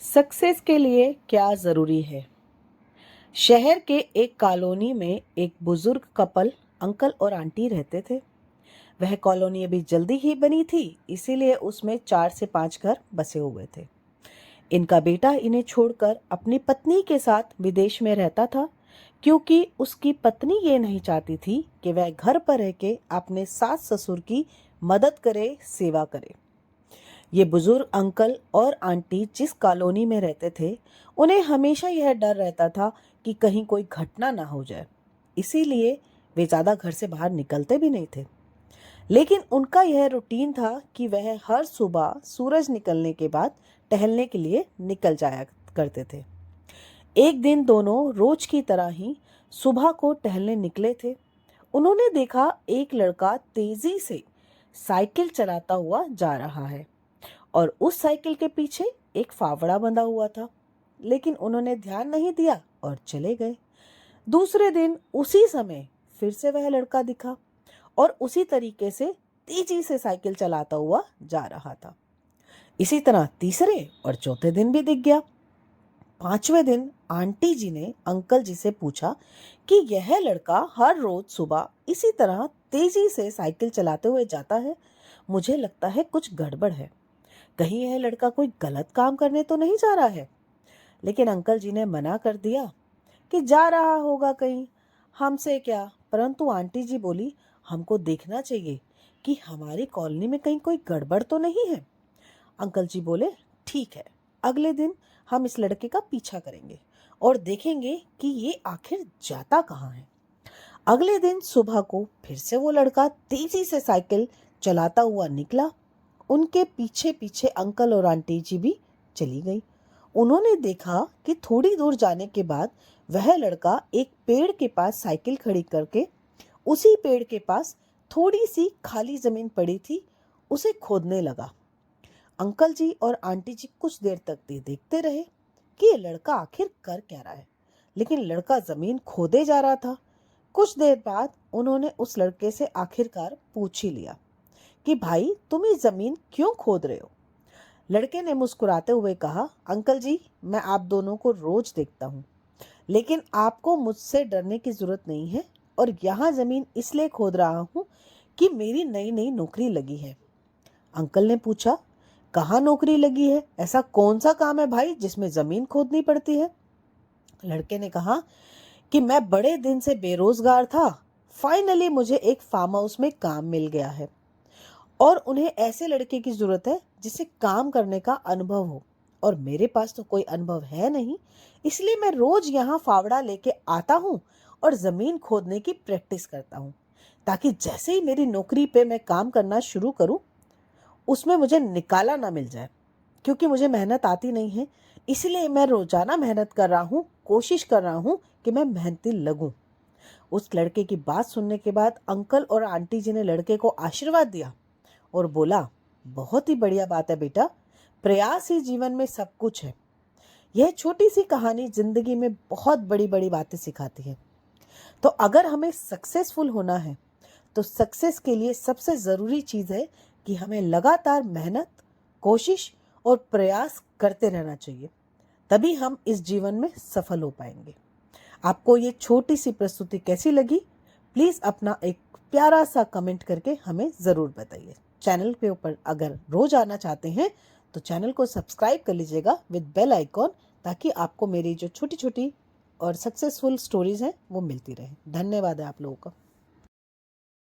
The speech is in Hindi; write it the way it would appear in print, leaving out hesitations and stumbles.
सक्सेस के लिए क्या ज़रूरी है? शहर के एक कॉलोनी में एक बुजुर्ग कपल अंकल और आंटी रहते थे। वह कॉलोनी अभी जल्दी ही बनी थी, इसीलिए उसमें 4 से 5 घर बसे हुए थे। इनका बेटा इन्हें छोड़कर अपनी पत्नी के साथ विदेश में रहता था, क्योंकि उसकी पत्नी ये नहीं चाहती थी कि वह घर पर रह के अपने सास ससुर की मदद करे, सेवा करे। ये बुजुर्ग अंकल और आंटी जिस कॉलोनी में रहते थे, उन्हें हमेशा यह डर रहता था कि कहीं कोई घटना ना हो जाए। इसीलिए वे ज़्यादा घर से बाहर निकलते भी नहीं थे। लेकिन उनका यह रूटीन था कि वह हर सुबह सूरज निकलने के बाद टहलने के लिए निकल जाया करते थे। एक दिन दोनों रोज की तरह ही सुबह को टहलने निकले थे। उन्होंने देखा एक लड़का तेजी से साइकिल चलाता हुआ जा रहा है और उस साइकिल के पीछे एक फावड़ा बंधा हुआ था। लेकिन उन्होंने ध्यान नहीं दिया और चले गए। दूसरे दिन उसी समय फिर से वह लड़का दिखा और उसी तरीके से तेजी से साइकिल चलाता हुआ जा रहा था। इसी तरह तीसरे और चौथे दिन भी दिख गया। पांचवें दिन आंटी जी ने अंकल जी से पूछा कि यह लड़का हर रोज सुबह इसी तरह तेजी से साइकिल चलाते हुए जाता है। मुझे लगता है कुछ गड़बड़ है। कहीं यह लड़का कोई गलत काम करने तो नहीं जा रहा है। लेकिन अंकल जी ने मना कर दिया कि जा रहा होगा कहीं, हमसे क्या। परंतु आंटी जी बोली, हमको देखना चाहिए कि हमारी कॉलोनी में कहीं कोई गड़बड़ तो नहीं है। अंकल जी बोले, ठीक है, अगले दिन हम इस लड़के का पीछा करेंगे और देखेंगे कि ये आखिर जाता कहाँ है। अगले दिन सुबह को फिर से वो लड़का तेजी से साइकिल चलाता हुआ निकला। उनके पीछे पीछे अंकल और आंटी जी भी चली गई। उन्होंने देखा कि थोड़ी दूर जाने के बाद वह लड़का एक पेड़ के पास साइकिल खड़ी करके उसी पेड़ के पास थोड़ी सी खाली जमीन पड़ी थी, उसे खोदने लगा। अंकल जी और आंटी जी कुछ देर तक देखते रहे कि ये लड़का आखिर कर क्या रहा है। लेकिन लड़का जमीन खोदे जा रहा था। कुछ देर बाद उन्होंने उस लड़के से आखिरकार पूछ ही लिया कि भाई, तुम ये जमीन क्यों खोद रहे हो। लड़के ने मुस्कुराते हुए कहा, अंकल जी, मैं आप दोनों को रोज देखता हूँ, लेकिन आपको मुझसे डरने की जरूरत नहीं है। और यहाँ जमीन इसलिए खोद रहा हूँ कि मेरी नई नई नौकरी लगी है। अंकल ने पूछा, कहाँ नौकरी लगी है? ऐसा कौन सा काम है भाई जिसमें जमीन खोदनी पड़ती है? लड़के ने कहा कि मैं बड़े दिन से बेरोजगार था, फाइनली मुझे एक फार्म हाउस में काम मिल गया है और उन्हें ऐसे लड़के की जरूरत है जिसे काम करने का अनुभव हो, और मेरे पास तो कोई अनुभव है नहीं। इसलिए मैं रोज यहाँ फावड़ा लेके आता हूँ और जमीन खोदने की प्रैक्टिस करता हूँ, ताकि जैसे ही मेरी नौकरी पे मैं काम करना शुरू करूँ उसमें मुझे निकाला ना मिल जाए। क्योंकि मुझे मेहनत आती नहीं है, इसलिए मैं रोजाना मेहनत कर रहा हूँ, कोशिश कर रहा हूँ कि मैं मेहनती लगूं। उस लड़के की बात सुनने के बाद अंकल और आंटी जी ने लड़के को आशीर्वाद दिया और बोला, बहुत ही बढ़िया बात है बेटा, प्रयास ही जीवन में सब कुछ है। यह छोटी सी कहानी जिंदगी में बहुत बड़ी बड़ी बातें सिखाती है। तो अगर हमें सक्सेसफुल होना है तो सक्सेस के लिए सबसे ज़रूरी चीज़ है कि हमें लगातार मेहनत, कोशिश और प्रयास करते रहना चाहिए। तभी हम इस जीवन में सफल हो पाएंगे। आपको ये छोटी सी प्रस्तुति कैसी लगी? प्लीज़ अपना एक प्यारा सा कमेंट करके हमें ज़रूर बताइए। चैनल के ऊपर अगर रोज आना चाहते हैं तो चैनल को सब्सक्राइब कर लीजिएगा विद बेल आइकॉन, ताकि आपको मेरी जो छोटी छोटी और सक्सेसफुल स्टोरीज हैं वो मिलती रहे। धन्यवाद है आप लोगों का।